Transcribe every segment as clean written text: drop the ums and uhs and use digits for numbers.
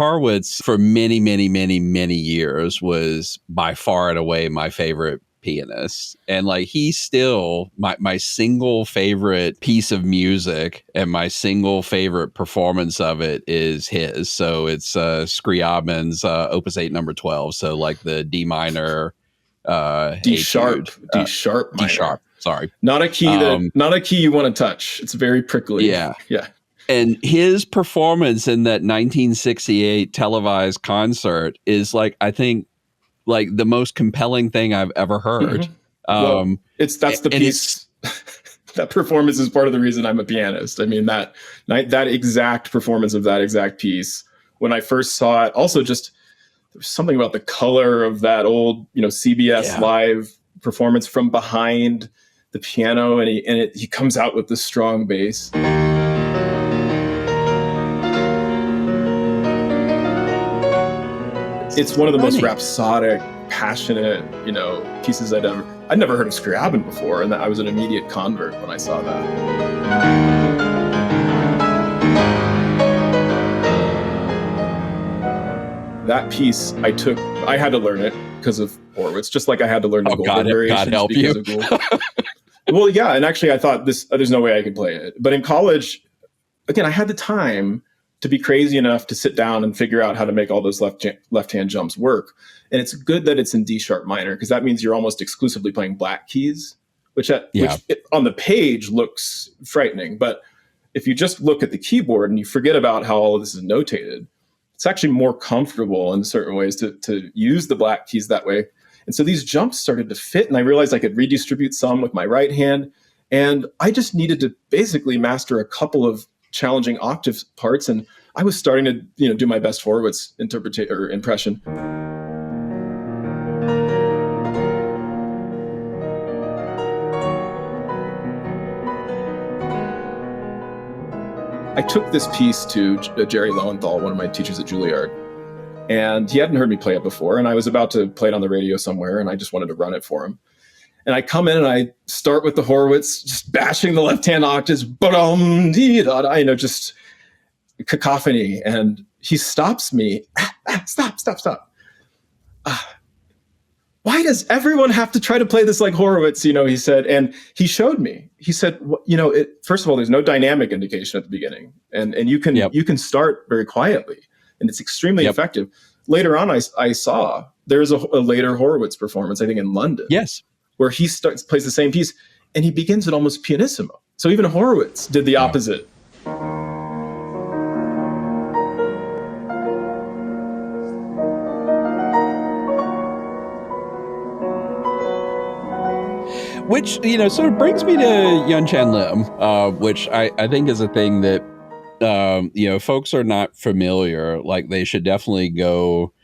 Horowitz for many, many, many, many years was by far and away my favorite pianist. And like he's still my single favorite piece of music and my single favorite performance of it is his. So it's Scriabin's Opus 8 number 12. So like the D minor, D sharp minor. Sorry. Not a key not a key you want to touch. It's very prickly. Yeah. Yeah. And his performance in that 1968 televised concert is like, I think, like the most compelling thing I've ever heard. Well, that's the piece. That performance is part of the reason I'm a pianist. I mean, that exact performance of that exact piece, when I first saw it, also just there was something about the color of that old, CBS live performance from behind the piano, and he comes out with this strong bass. It's one of the most rhapsodic, passionate, pieces I'd never heard of Scriabin before, and I was an immediate convert when I saw that. That piece I had to learn it because of Horowitz, just like I had to learn the Goldberg variations. God help you. Well, yeah, and actually I thought there's no way I could play it. But in college, again, I had the time to be crazy enough to sit down and figure out how to make all those left-hand jumps work. And it's good that it's in D sharp minor, because that means you're almost exclusively playing black keys, which on the page looks frightening. But if you just look at the keyboard and you forget about how all of this is notated, it's actually more comfortable in certain ways to use the black keys that way. And so these jumps started to fit, and I realized I could redistribute some with my right hand. And I just needed to basically master a couple of challenging octave parts, and I was starting to do my best Horowitz impression. I took this piece to Jerry Lowenthal, one of my teachers at Juilliard, and he hadn't heard me play it before, and I was about to play it on the radio somewhere, and I just wanted to run it for him. And I come in and I start with the Horowitz, just bashing the left-hand octaves, just cacophony. And he stops me. Stop. Why does everyone have to try to play this like Horowitz? He said, and he showed me. He said, first of all, there's no dynamic indication at the beginning. And you can start very quietly, and it's extremely effective. Later on, I saw there's a later Horowitz performance, I think in London. Yes. Where he plays the same piece, and he begins it almost pianissimo. So even Horowitz did the opposite. Which, sort of brings me to Yunchan Lim, which I think is a thing that, folks are not familiar. Like, they should definitely go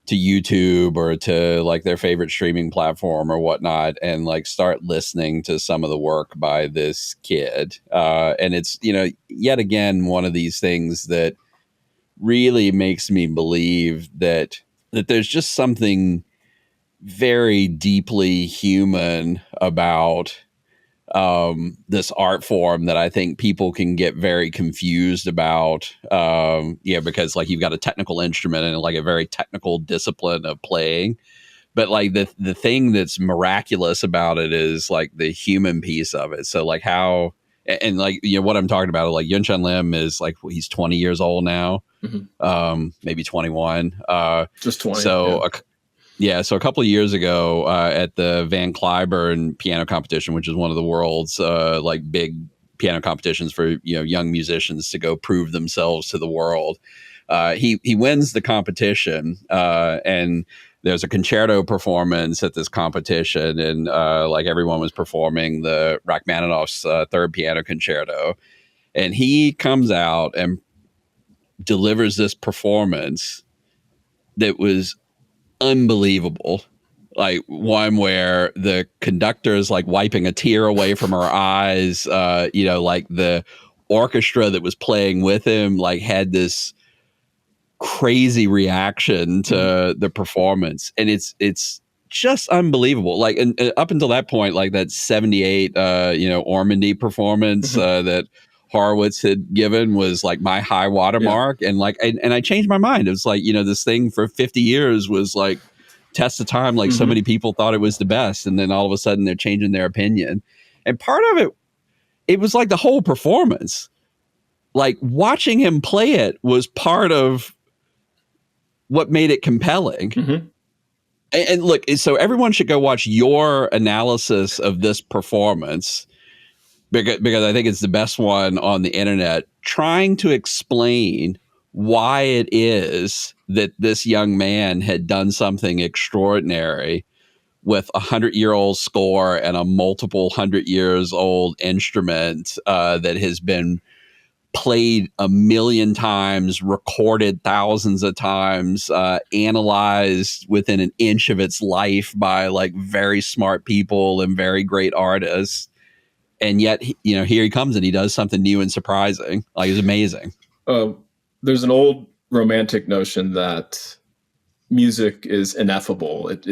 to YouTube or to like their favorite streaming platform or whatnot and like start listening to some of the work by this kid. And it's, yet again, one of these things that really makes me believe that there's just something very deeply human about this art form that I think people can get very confused about. Because like you've got a technical instrument and like a very technical discipline of playing, but like the thing that's miraculous about it is like the human piece of it. So like how, and like, what I'm talking about, like Yunchan Lim is like, he's 20 years old now, maybe 21. Just 20. So so a couple of years ago at the Van Cliburn piano competition, which is one of the world's like big piano competitions for young musicians to go prove themselves to the world, he wins the competition, and there's a concerto performance at this competition, and like everyone was performing the Rachmaninoff's third piano concerto, and he comes out and delivers this performance that was unbelievable. Like one where the conductor is like wiping a tear away from her eyes. Like the orchestra that was playing with him like had this crazy reaction to the performance, and it's just unbelievable. Like, and up until that point, like that 78 Ormandy performance that Horowitz had given was like my high watermark. And like, and I changed my mind. It was like, this thing for 50 years was like test of time. Like so many people thought it was the best. And then all of a sudden they're changing their opinion. And part of it was like the whole performance. Like watching him play it was part of what made it compelling. And look, so everyone should go watch your analysis of this performance because I think it's the best one on the internet, trying to explain why it is that this young man had done something extraordinary with a 100-year-old score and a multiple 100 years old instrument that has been played a million times, recorded thousands of times, analyzed within an inch of its life by like very smart people and very great artists. And yet, here he comes and he does something new and surprising. Like, it's amazing. There's an old romantic notion that music is ineffable. It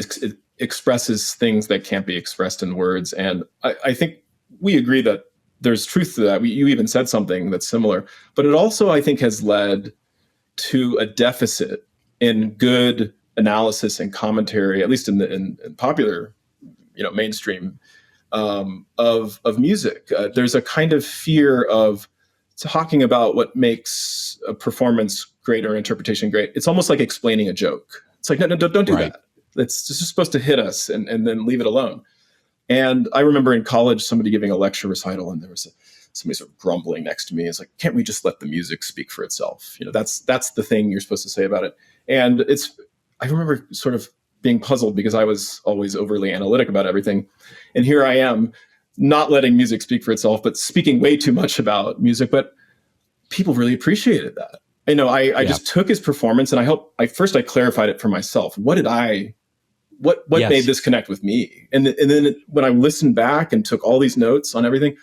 expresses things that can't be expressed in words. And I think we agree that there's truth to that. You even said something that's similar, but it also, I think, has led to a deficit in good analysis and commentary, at least in popular, mainstream of music. There's a kind of fear of talking about what makes a performance great or interpretation great. It's almost like explaining a joke. It's like, no, don't do that. It's just supposed to hit us and then leave it alone. And I remember in college, somebody giving a lecture recital, and there was somebody sort of grumbling next to me. It's like, can't we just let the music speak for itself? That's the thing you're supposed to say about it. And I remember sort of being puzzled because I was always overly analytic about everything. And here I am, not letting music speak for itself, but speaking way too much about music. But people really appreciated that. I just took his performance and I clarified it for myself. What made this connect with me? And then when I listened back and took all these notes on everything,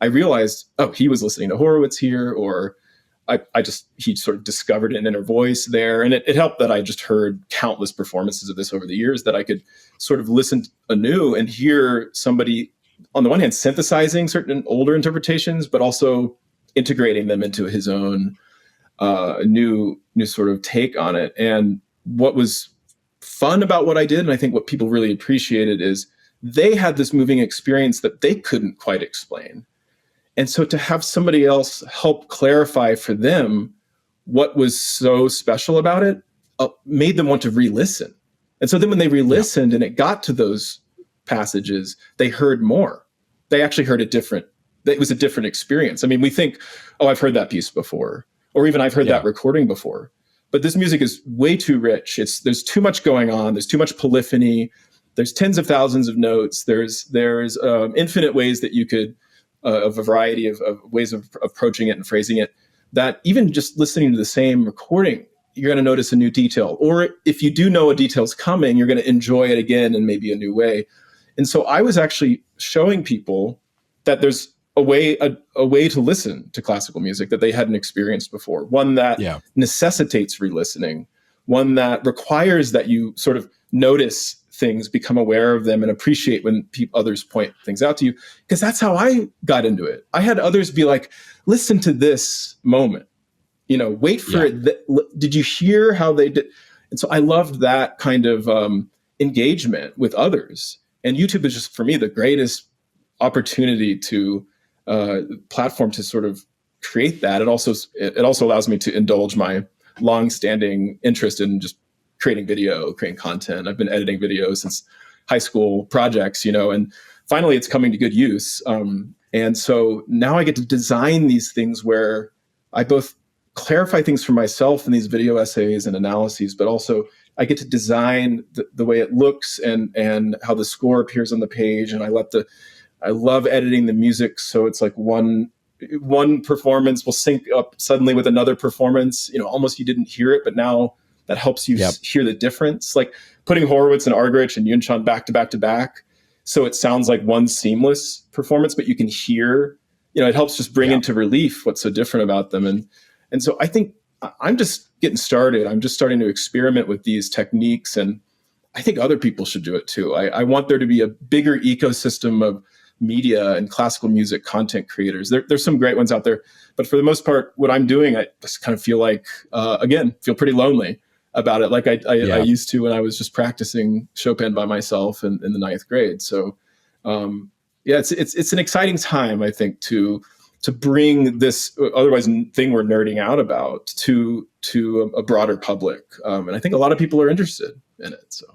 I realized, he was listening to Horowitz here, or he sort of discovered an inner voice there. And it helped that I just heard countless performances of this over the years, that I could sort of listen anew and hear somebody, on the one hand, synthesizing certain older interpretations, but also integrating them into his own new sort of take on it. And what was fun about what I did, and I think what people really appreciated, is they had this moving experience that they couldn't quite explain. And so to have somebody else help clarify for them what was so special about it made them want to re-listen. And so then when they re-listened and it got to those passages, they heard more. They actually heard it was a different experience. I mean, we think, I've heard that piece before, or even I've heard that recording before. But this music is way too rich. There's too much going on. There's too much polyphony. There's tens of thousands of notes. There's infinite ways that you could, of a variety of ways of approaching it and phrasing it, that even just listening to the same recording, you're going to notice a new detail. Or if you do know a detail's coming, you're going to enjoy it again in maybe a new way. And so I was actually showing people that there's a way to listen to classical music that they hadn't experienced before. One that necessitates re-listening, one that requires that you sort of notice things, become aware of them, and appreciate when others point things out to you. Because that's how I got into it. I had others be like, listen to this moment, wait for it. Did you hear how they did? And so I loved that kind of engagement with others. And YouTube is just, for me, the greatest opportunity to platform to sort of create that. It also allows me to indulge my long-standing interest in just creating content. I've been editing videos since high school projects, and finally it's coming to good use. And so now I get to design these things where I both clarify things for myself in these video essays and analyses, but also I get to design the way it looks and how the score appears on the page. And I love editing the music. So it's like one performance will sync up suddenly with another performance, almost you didn't hear it, but now that helps you hear the difference. Like putting Horowitz and Argerich and Yunchan back to back to back. So it sounds like one seamless performance, but you can hear, it helps just bring into relief what's so different about them. And so I think I'm just getting started. I'm just starting to experiment with these techniques, and I think other people should do it too. I want there to be a bigger ecosystem of media and classical music content creators. There's some great ones out there, but for the most part, what I'm doing, I just kind of feel like, again, feel pretty lonely about it, like I used to when I was just practicing Chopin by myself in the ninth grade. So, it's an exciting time, I think, to bring this otherwise thing we're nerding out about to a broader public, and I think a lot of people are interested in it. So.